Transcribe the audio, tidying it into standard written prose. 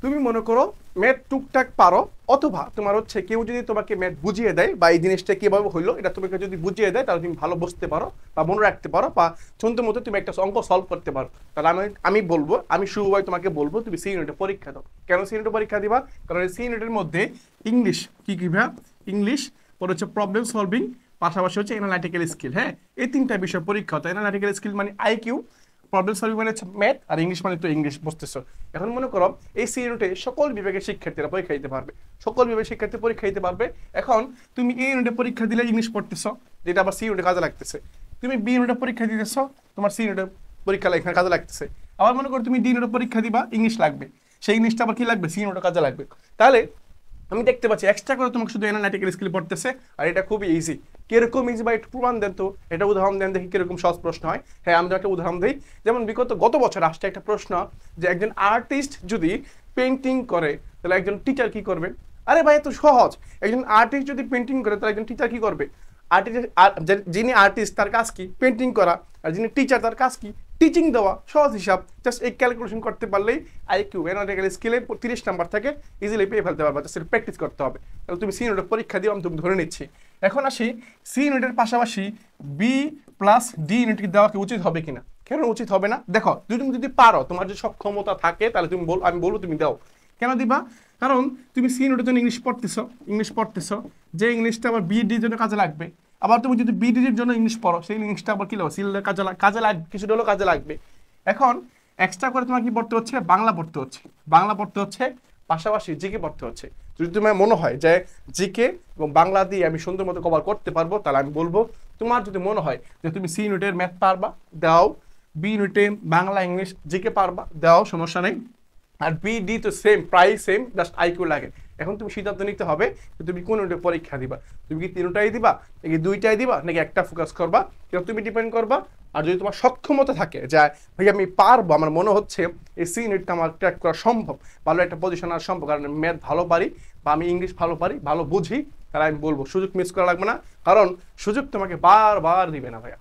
তুমি মনে করো ম্যাথ টুকটাক পারো, অথবা তোমার হচ্ছে কেউ যদি তোমাকে ম্যাথ বুঝিয়ে দেয় বা এই জিনিসটা কিভাবে হইলো এটা তোমাকে যদি বুঝিয়ে দেয় তাহলে তুমি ভালো বুঝতে পারো বা মনে রাখতে পারো বা শুনতে মতো তুমি একটা অঙ্ক সলভ করতে পারো। তাহলে আমি বলবো, আমি শুভ ভাই তোমাকে বলবো তুমি সি ইউনিটে পরীক্ষা দাও। কেন সি ইউনিটে পরীক্ষা দিবা? কারণ সি ইউনিটের মধ্যে ইংলিশ কি ভাইয়া, ইংলিশ পরে হচ্ছে প্রবলেম সলভিং, পাশাপাশি হচ্ছে অ্যানালাইটিক্যাল স্কিল। হ্যাঁ, এই তিনটা বিষয় পরীক্ষা হতো। অ্যানালাইটিক্যাল স্কিল মানে আইকিউ, প্রবলেম সলভিং মানে হচ্ছে ম্যাথ, আর ইংলিশ মানে তো ইংলিশ বুঝতেছো। এখন মনে করো এই সি ইউনিটে সকল বিভাগের শিক্ষার্থীরা পরীক্ষা দিতে পারবে, সকল বিভাগের শিক্ষার্থী পরীক্ষা দিতে পারবে। এখন তুমি এই ইউনিটে পরীক্ষা দিলে ইংলিশ পড়তেছো, যেটা আবার সি ইউনিটে কাজে লাগতেছে। তুমি বি ইউনিটে পরীক্ষা দিতেছো, তোমার সি ইউনিটে পরীক্ষা এখানে কাজে লাগতেছে। আবার মনে করো তুমি ডি ইউনিটে পরীক্ষা দিবা, ইংলিশ লাগবে, সেই ইংলিশটা আবার কি লাগবে, সি ইউনিটে কাজে লাগবে। তাহলে আমি দেখতে পাচ্ছি এক্সট্রা করে তোমাকে শুধু অ্যানালাইটিক্যাল স্কিল পড়তেছে, আর এটা খুবই ইজি। কিরকম ইজি বা একটু প্রমাণ দেন তো, এটা উদাহরণ দেন দেখি কিরকম সহজ প্রশ্ন হয়। হ্যাঁ, আমি একটা উদাহরণ দিই। যেমন গত বছর আসছে একটা প্রশ্ন যে একজন আর্টিস্ট যদি পেন্টিং করে তাহলে একজন টিচার কি করবে। আরে ভাই এত সহজ, একজন আর্টিস্ট যদি পেন্টিং করে তাহলে একজন টিচার কি করবে। আর্টিস্ট, যিনি আর্টিস্ট তার কাজ কি পেন্টিং করা, আর যিনি টিচার তার কাজ কি টিচিং দেওয়া। সহজ হিসাব, জাস্ট এই ক্যালকুলেশন করতে পারলেই আইকিউ অ্যানালিটিক্যাল স্কিলের 30 নাম্বার থেকে ইজিলি পেয়ে ফেলতে পারবা, জাস্ট প্র্যাকটিস করতে হবে। তাহলে তুমি সি ইউনিটের পরীক্ষা দিও, আমি তুমি ধরে নিচ্ছি। এখন আসি সি ইউনিটের পাশাপাশি বি প্লাস ডি ইউনিট দেওয়া কি উচিত হবে কিনা। কেন উচিত হবে না? দেখো, তুমি যদি পারো, তোমার যদি সক্ষমতা থাকে তাহলে তুমি আমি বলবো তুমি দাও। কেন দিবা? কারণ তুমি সি ইউনিটের জন্য ইংলিশ পড়তেছো, যে ইংলিশটা আবার বিডির জন্য কাজে লাগবে। আবার তুমি যদি বিডির জন্য ইংলিশ পড়ো, সেই ইংলিশটা আবার কি লাগবে, সিলের কাজে লাগবে, কিছুটা হলেও কাজে লাগবে। এখন এক্সট্রা করে তোমার কি পড়তে হচ্ছে, বাংলা পড়তে হচ্ছে, পাশাপাশি জিকে পড়তে হচ্ছে। যদি তোমার মনে হয় যে জিকে এবং বাংলা দিয়ে আমি সুন্দর মতো কভার করতে পারবো, তাহলে আমি বলবো তোমার যদি মনে হয় যে তুমি সি ইউনিটের ম্যাথ পারবা, দাও। বি ইউনিটে বাংলা ইংলিশ জিকে পারবা, দাও, সমস্যা নেই। আর বিডি তো সেম, প্রায় সেম, জাস্ট আইকিউ লাগে। এখন তুমি সিদ্ধান্ত নিতে হবে যে তুমি কোন ইউনিটে পরীক্ষা দিবা। তুমি কি তিনটাই দিবা, নাকি দুইটাই দিবা, নাকি একটা ফোকাস করবা, কেউ তুমি ডিপেন্ড করবা। আর যদি তোমার সক্ষমতা থাকে যে ভাই আমি পারবো, আমার মনে হচ্ছে এই সি ইউনিটটা আমার ট্র্যাক করা সম্ভব, ভালো একটা পজিশন আর সম্ভব, কারণ ম্যাথ ভালো পারি বা আমি ইংলিশ ভালো পারি, ভালো বুঝি, তাহলে আমি বলবো সুযোগ মিস করা লাগবে না, কারণ সুযোগ তোমাকে বারবার দিবে না ভাইয়া।